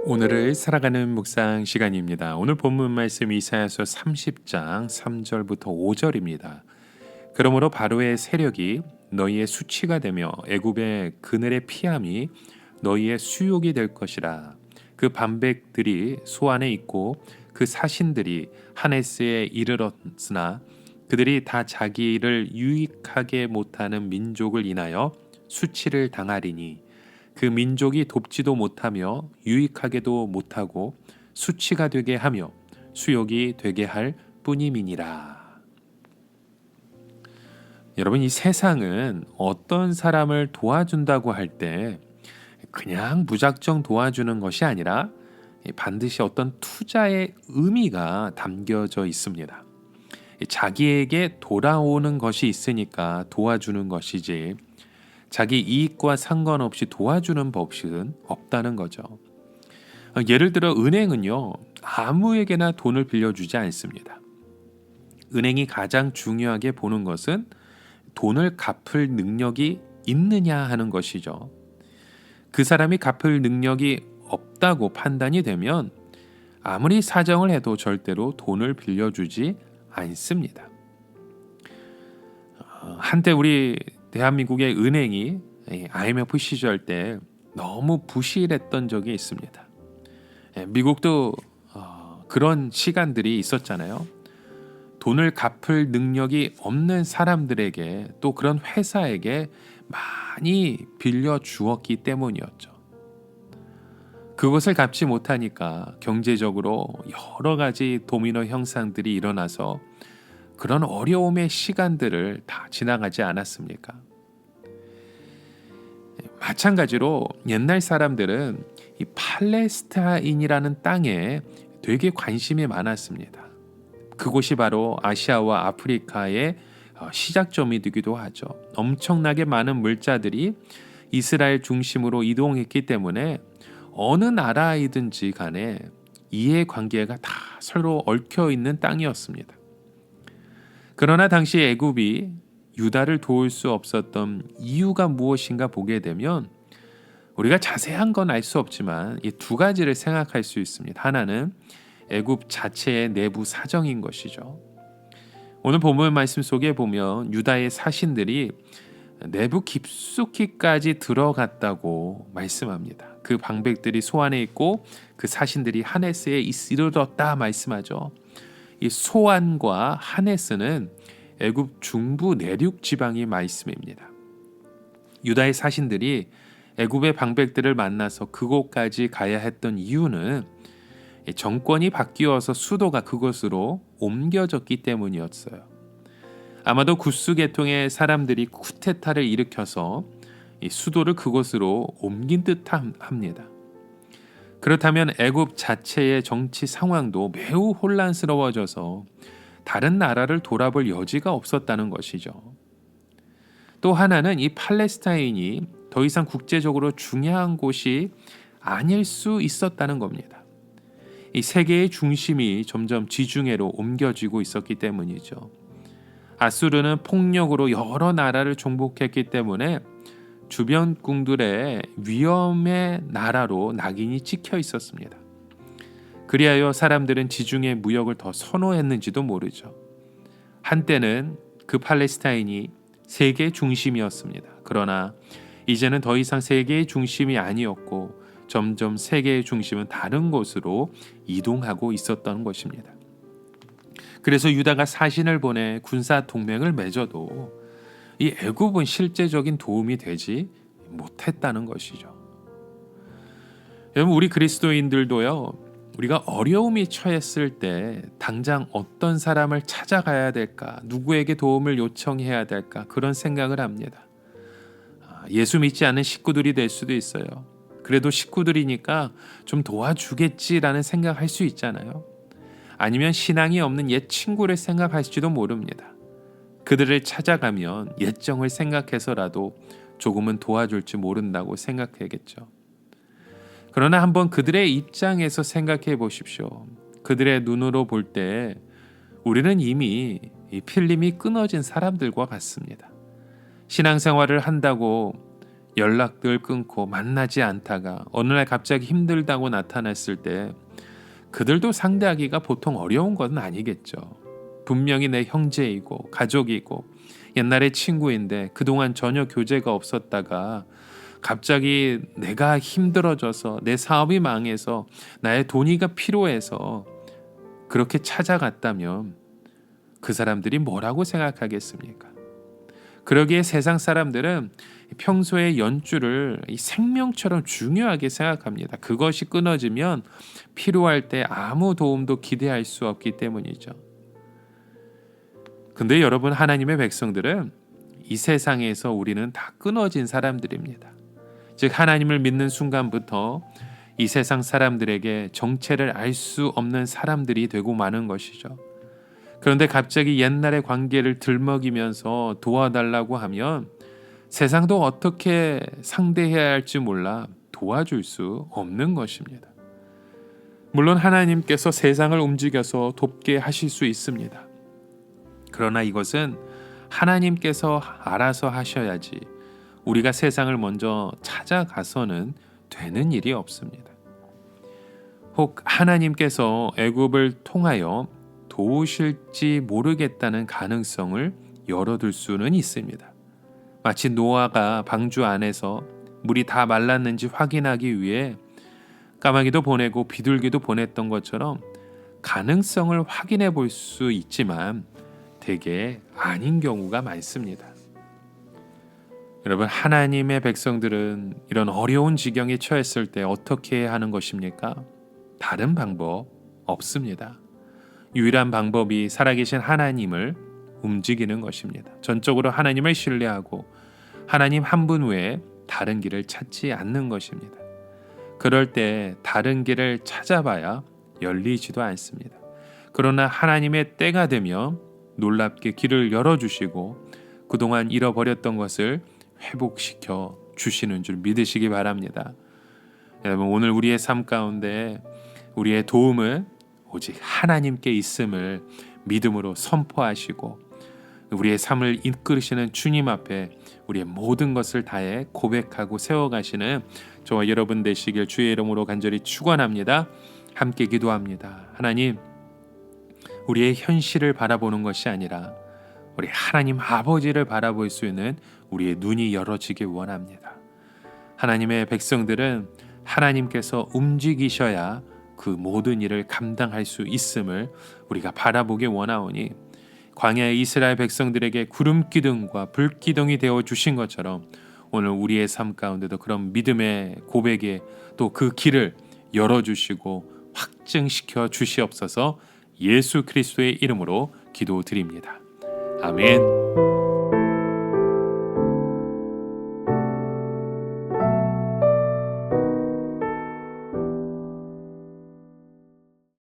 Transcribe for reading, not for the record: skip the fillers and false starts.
오늘을 살아가는 묵상 시간입니다. 오늘 본문 말씀 이사야서 30장 3절부터 5절입니다. 그러므로 바로의 세력이 너희의 수치가 되며 애굽의 그늘의 피함이 너희의 수욕이 될 것이라. 그 반백들이 소안에 있고 그 사신들이 하네스에 이르렀으나 그들이 다 자기를 유익하게 못하는 민족을 인하여 수치를 당하리니 그 민족이 돕지도 못하며 유익하게도 못하고 수치가 되게 하며 수욕이 되게 할 뿐임이니라. 여러분, 이 세상은 어떤 사람을 도와준다고 할 때 그냥 무작정 도와주는 것이 아니라 반드시 어떤 투자의 의미가 담겨져 있습니다. 자기에게 돌아오는 것이 있으니까 도와주는 것이지 자기 이익과 상관없이 도와주는 법칙은 없다는 거죠. 예를 들어 은행은요, 아무에게나 돈을 빌려주지 않습니다. 은행이 가장 중요하게 보는 것은 돈을 갚을 능력이 있느냐 하는 것이죠. 그 사람이 갚을 능력이 없다고 판단이 되면 아무리 사정을 해도 절대로 돈을 빌려주지 않습니다. 한때 우리 대한민국의 은행이 IMF 시절 때 너무 부실했던 적이 있습니다. 미국도 그런 시간들이 있었잖아요. 돈을 갚을 능력이 없는 사람들에게 또 그런 회사에게 많이 빌려주었기 때문이었죠. 그것을 갚지 못하니까 경제적으로 여러 가지 도미노 현상들이 일어나서 그런 어려움의 시간들을 다 지나가지 않았습니까? 마찬가지로 옛날 사람들은 이 팔레스타인이라는 땅에 되게 관심이 많았습니다. 그곳이 바로 아시아와 아프리카의 시작점이 되기도 하죠. 엄청나게 많은 물자들이 이스라엘 중심으로 이동했기 때문에 어느 나라이든지 간에 이해관계가 다 서로 얽혀 있는 땅이었습니다. 그러나 당시 애굽이 유다를 도울 수 없었던 이유가 무엇인가 보게 되면 우리가 자세한 건 알 수 없지만 이 두 가지를 생각할 수 있습니다. 하나는 애굽 자체의 내부 사정인 것이죠. 오늘 본문 말씀 속에 보면 유다의 사신들이 내부 깊숙이까지 들어갔다고 말씀합니다. 그 방백들이 소안에 있고 그 사신들이 하네스에 이르렀다 말씀하죠. 이 소안과 하네스는 애굽 중부 내륙 지방의 말씀입니다. 유다의 사신들이 애굽의 방백들을 만나서 그곳까지 가야 했던 이유는 정권이 바뀌어서 수도가 그곳으로 옮겨졌기 때문이었어요. 아마도 구스 계통의 사람들이 쿠데타를 일으켜서 이 수도를 그곳으로 옮긴 듯합니다. 그렇다면 애굽 자체의 정치 상황도 매우 혼란스러워져서 다른 나라를 돌아볼 여지가 없었다는 것이죠. 또 하나는 이 팔레스타인이 더 이상 국제적으로 중요한 곳이 아닐 수 있었다는 겁니다. 이 세계의 중심이 점점 지중해로 옮겨지고 있었기 때문이죠. 아수르는 폭력으로 여러 나라를 정복했기 때문에 주변국들의 위험의 나라로 낙인이 찍혀 있었습니다. 그리하여 사람들은 지중해 무역을 더 선호했는지도 모르죠. 한때는 그 팔레스타인이 세계의 중심이었습니다. 그러나 이제는 더 이상 세계의 중심이 아니었고 점점 세계의 중심은 다른 곳으로 이동하고 있었던 것입니다. 그래서 유다가 사신을 보내 군사 동맹을 맺어도 이 애굽은 실제적인 도움이 되지 못했다는 것이죠. 여러분, 우리 그리스도인들도요, 우리가 어려움이 처했을 때 당장 어떤 사람을 찾아가야 될까, 누구에게 도움을 요청해야 될까, 그런 생각을 합니다. 예수 믿지 않는 식구들이 될 수도 있어요. 그래도 식구들이니까 좀 도와주겠지라는 생각할 수 있잖아요. 아니면 신앙이 없는 옛 친구를 생각할지도 모릅니다. 그들을 찾아가면 옛정을 생각해서라도 조금은 도와줄지 모른다고 생각하겠죠. 그러나 한번 그들의 입장에서 생각해 보십시오. 그들의 눈으로 볼 때 우리는 이미 필름이 끊어진 사람들과 같습니다. 신앙생활을 한다고 연락들 끊고 만나지 않다가 어느 날 갑자기 힘들다고 나타났을 때 그들도 상대하기가 보통 어려운 건 아니겠죠. 분명히 내 형제이고 가족이고 옛날에 친구인데 그동안 전혀 교제가 없었다가 갑자기 내가 힘들어져서 내 사업이 망해서 나의 돈이가 필요해서 그렇게 찾아갔다면 그 사람들이 뭐라고 생각하겠습니까? 그러기에 세상 사람들은 평소의 연주를 이 생명처럼 중요하게 생각합니다. 그것이 끊어지면 필요할 때 아무 도움도 기대할 수 없기 때문이죠. 근데 여러분, 하나님의 백성들은 이 세상에서 우리는 다 끊어진 사람들입니다. 즉 하나님을 믿는 순간부터 이 세상 사람들에게 정체를 알 수 없는 사람들이 되고 마는 것이죠. 그런데 갑자기 옛날의 관계를 들먹이면서 도와달라고 하면 세상도 어떻게 상대해야 할지 몰라 도와줄 수 없는 것입니다. 물론 하나님께서 세상을 움직여서 돕게 하실 수 있습니다. 그러나 이것은 하나님께서 알아서 하셔야지 우리가 세상을 먼저 찾아가서는 되는 일이 없습니다. 혹 하나님께서 애굽을 통하여 도우실지 모르겠다는 가능성을 열어둘 수는 있습니다. 마치 노아가 방주 안에서 물이 다 말랐는지 확인하기 위해 까마귀도 보내고 비둘기도 보냈던 것처럼 가능성을 확인해 볼 수 있지만 대개 아닌 경우가 많습니다. 여러분, 하나님의 백성들은 이런 어려운 지경에 처했을 때 어떻게 해야 하는 것입니까? 다른 방법 없습니다. 유일한 방법이 살아계신 하나님을 움직이는 것입니다. 전적으로 하나님을 신뢰하고 하나님 한 분 외에 다른 길을 찾지 않는 것입니다. 그럴 때 다른 길을 찾아봐야 열리지도 않습니다. 그러나 하나님의 때가 되면 놀랍게 길을 열어주시고 그동안 잃어버렸던 것을 회복시켜 주시는 줄 믿으시기 바랍니다. 여러분, 오늘 우리의 삶 가운데 우리의 도움은 오직 하나님께 있음을 믿음으로 선포하시고 우리의 삶을 이끌으시는 주님 앞에 우리의 모든 것을 다해 고백하고 세워가시는 저와 여러분 되시길 주의 이름으로 간절히 축원합니다. 함께 기도합니다. 하나님, 우리의 현실을 바라보는 것이 아니라 우리 하나님 아버지를 바라볼 수 있는 우리의 눈이 열어지길 원합니다. 하나님의 백성들은 하나님께서 움직이셔야 그 모든 일을 감당할 수 있음을 우리가 바라보기 원하오니 광야의 이스라엘 백성들에게 구름 기둥과 불 기둥이 되어 주신 것처럼 오늘 우리의 삶 가운데도 그런 믿음의 고백에 또 그 길을 열어주시고 확증시켜 주시옵소서. 예수 그리스도의 이름으로 기도드립니다. 아멘.